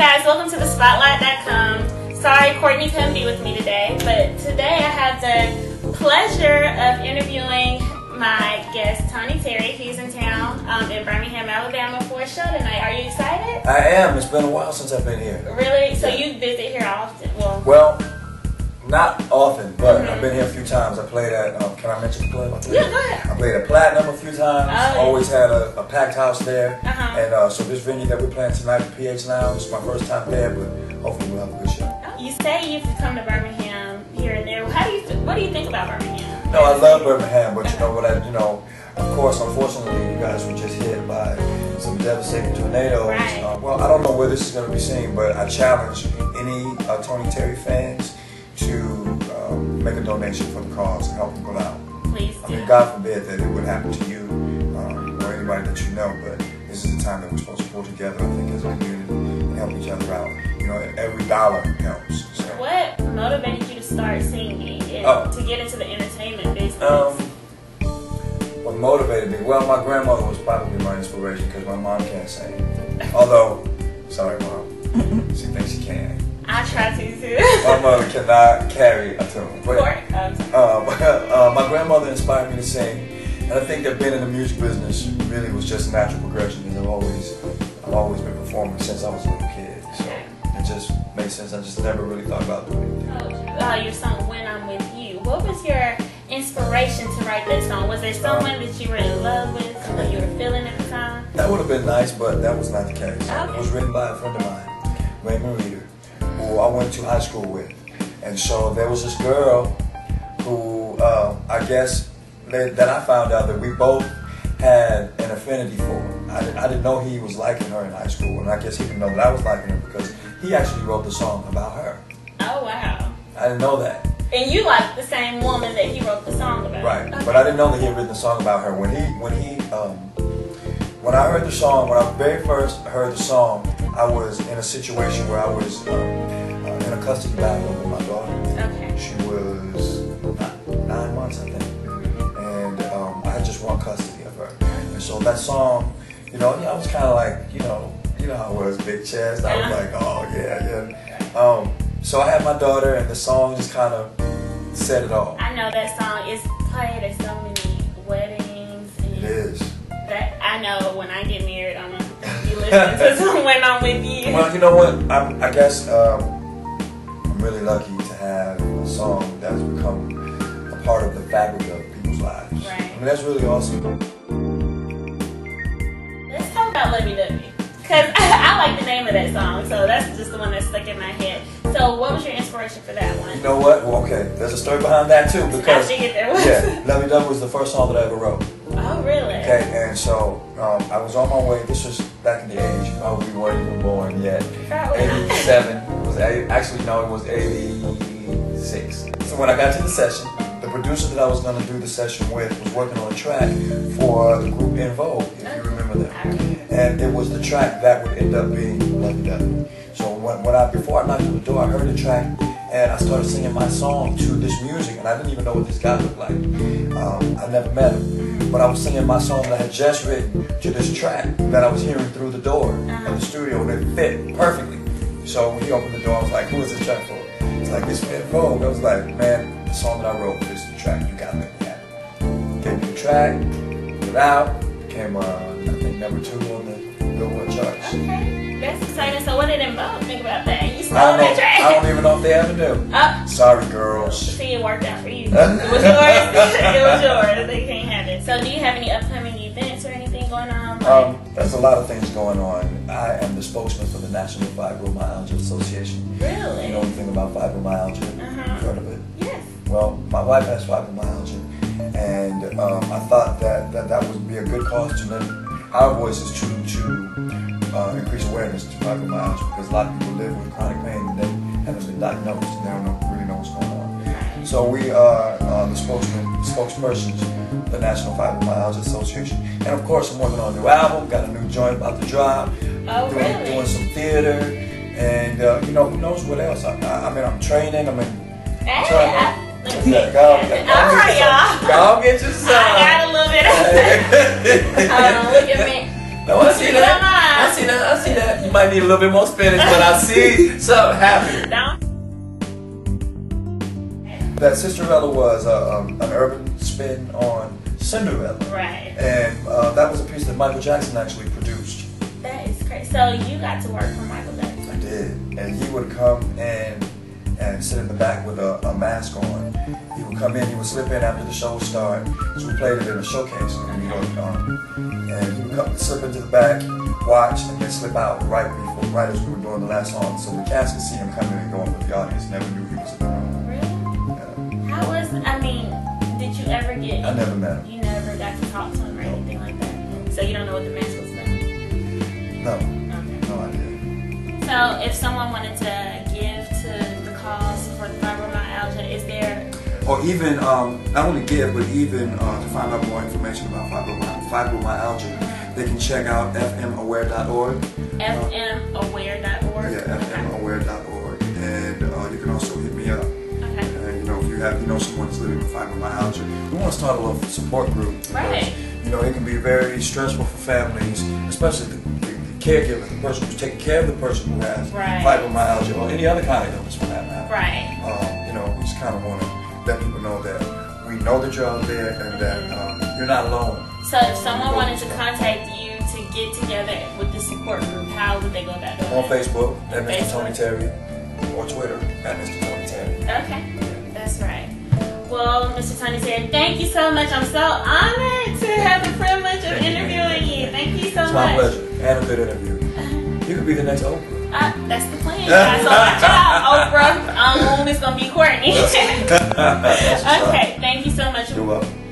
guys, welcome to Thespot-Light.com. Sorry Courtney couldn't be with me today, but today I have the pleasure of interviewing my guest, Tony Terry. He's in town in Birmingham, Alabama for a show tonight. Are you excited? I am. It's been a while since I've been here. Really? So you visit here often? Well, not often, but I've been here a few times. I played at, can I mention the club? Yeah, go ahead. I played at Platinum a few times. Oh, Always had a packed house there. Uh-huh. And so this venue that we're playing tonight, the PH Lounge, is my first time there, but hopefully we'll have a good show. You say you've come to Birmingham here and there. What do you think about Birmingham? No, I love Birmingham, but of course, unfortunately, you guys were just hit by some devastating tornadoes. Right. Well, I don't know where this is going to be seen, but I challenge any Tony Terry fans to make a donation for the cause and help people out. Please do. I mean, God forbid that it would happen to you or anybody that you know, but this is the time that we're supposed to pull together, I think, as a community and help each other out. You know, every dollar helps. So. What motivated you to start singing and to get into the entertainment business? What motivated me? Well, my grandmother was probably my inspiration because my mom can't sing. Although, sorry, Mom, she thinks she can. I try to too. My mother cannot carry a tune. But, my grandmother inspired me to sing, and I think that being in the music business really was just a natural progression because I've always been performing since I was a little kid. So it just made sense. I just never really thought about doing anything. Your song "When I'm With You." What was your inspiration to write that song? Was there someone that you were in love with that you were feeling at the time? That would have been nice, but that was not the case. Okay. It was written by a friend of mine, Raymond Reeder, who I went to high school with. And so there was this girl who I guess that I found out that we both had an affinity for. I didn't know he was liking her in high school, and I guess he didn't know that I was liking her because he actually wrote the song about her. Oh, wow. I didn't know that. And you like the same woman that he wrote the song about. Right, Okay. but I didn't know that he had written the song about her. When I heard the song, when I very first heard the song, I was in a situation where I was in a custody battle with my daughter. Okay. She was 9 months, I think, and I had just won custody of her. And so that song, I was kind of like, you know how it was, big chest. I was like, oh yeah. So I had my daughter, and the song just kind of said it all. I know that song is played at so many weddings. And It is. That I know when I get married, I'm gonna be listening to some "When I'm With You." Well, you know what? I guess I'm really lucky to have a song that's become a part of the fabric of people's lives. Right. I mean, that's really awesome. Let's talk about "Lovey Dovey," because I like the name of that song, so that's just the one that's stuck in my head. So, what was your inspiration for that one? You know what? Well, okay, there's a story behind that too because "Lovey Dovey" was the first song that I ever wrote. Oh, really? Okay, and so I was on my way. This was back in the age. We weren't even born yet. 87. It was 86. So when I got to the session, the producer that I was going to do the session with was working on a track for the group In Vogue, if you remember them. And it was the track that would end up being "Lovey Dovey." So before I knocked on the door, I heard the track. And I started singing my song to this music, and I didn't even know what this guy looked like. I never met him, but I was singing my song that I had just written to this track that I was hearing through the door of the studio, and it fit perfectly. So when he opened the door, I was like, "Who is this track for?" It's like, "This fit Vogue." I was like, "Man, the song that I wrote, this is the track. You gotta let me have it." Gave me the track, put it out, became I think #2 on the Billboard charts. Okay. That's exciting. So what did In Vogue think about that? You stole that track. I don't even know if they ever do. Sorry, girls. See, it worked out for you. It was yours. It was yours. They can't have it. So do you have any upcoming events or anything going on? There's a lot of things going on. I am the spokesman for the National Fibromyalgia Association. Really? You know anything about fibromyalgia? You've heard of it? Yes. Well, my wife has fibromyalgia, and I thought that would be a good cause to lend our voices to increase awareness to fibromyalgia, because a lot of people live with chronic pain and they haven't been diagnosed and they don't really know what's going on. So we are the spokespersons of the National Fibromyalgia Association. And of course, I'm working on a new album, got a new joint about to drop, doing some theater, and who knows what else. I'm training, I'm trying. Alright, y'all. Y'all get your son. I got a little bit of look at me. No, I see that. I see that. might need a little bit more spinach, but I see something happening. That Sisterella was an urban spin on Cinderella. Right. And that was a piece that Michael Jackson actually produced. That is crazy. So you got to work for Michael Jackson. I did. And he would come and sit in the back with a mask on. He would come in, he would slip in after the show would start. So we played it in a showcase in New York. And he would come, slip into the back, watch, and then slip out right as we were doing the last song. So the cast could see him coming and going, but the audience never knew he was in the room. Really? How was, did you ever get... I never met him. You never got to talk to him or anything like that? So you don't know what the mask was about? No. Okay. No idea. So if someone wanted to give to the cause for the fibromyalgia, is there... Or even, not only give, but even to find out more information about fibromyalgia, they can check out fmaware.org. fmaware.org? Yeah, fmaware.org. And you can also hit me up. Okay. And, if you know someone that's living with fibromyalgia, we want to start a little support group. Because, right. It can be very stressful for families, especially the caregiver, the person who's taking care of the person who has fibromyalgia or any other kind of illness for that matter. Right. We just kind of want to let people know that we know that you're out there and that you're not alone. So if someone wanted to contact you to get together with the support group, how would they go about doing On that? Facebook, at Mr. Tony Terry, or Twitter, at Mr. Tony Terry. Okay, that's right. Well, Mr. Tony Terry, thank you so much. I'm so honored to have the privilege of interviewing you. Thank you so much. It's my pleasure. And a good interview. You could be the next Oprah. That's the plan. So watch out, Oprah. It's going to be Courtney. Okay, thank you so much. You're welcome.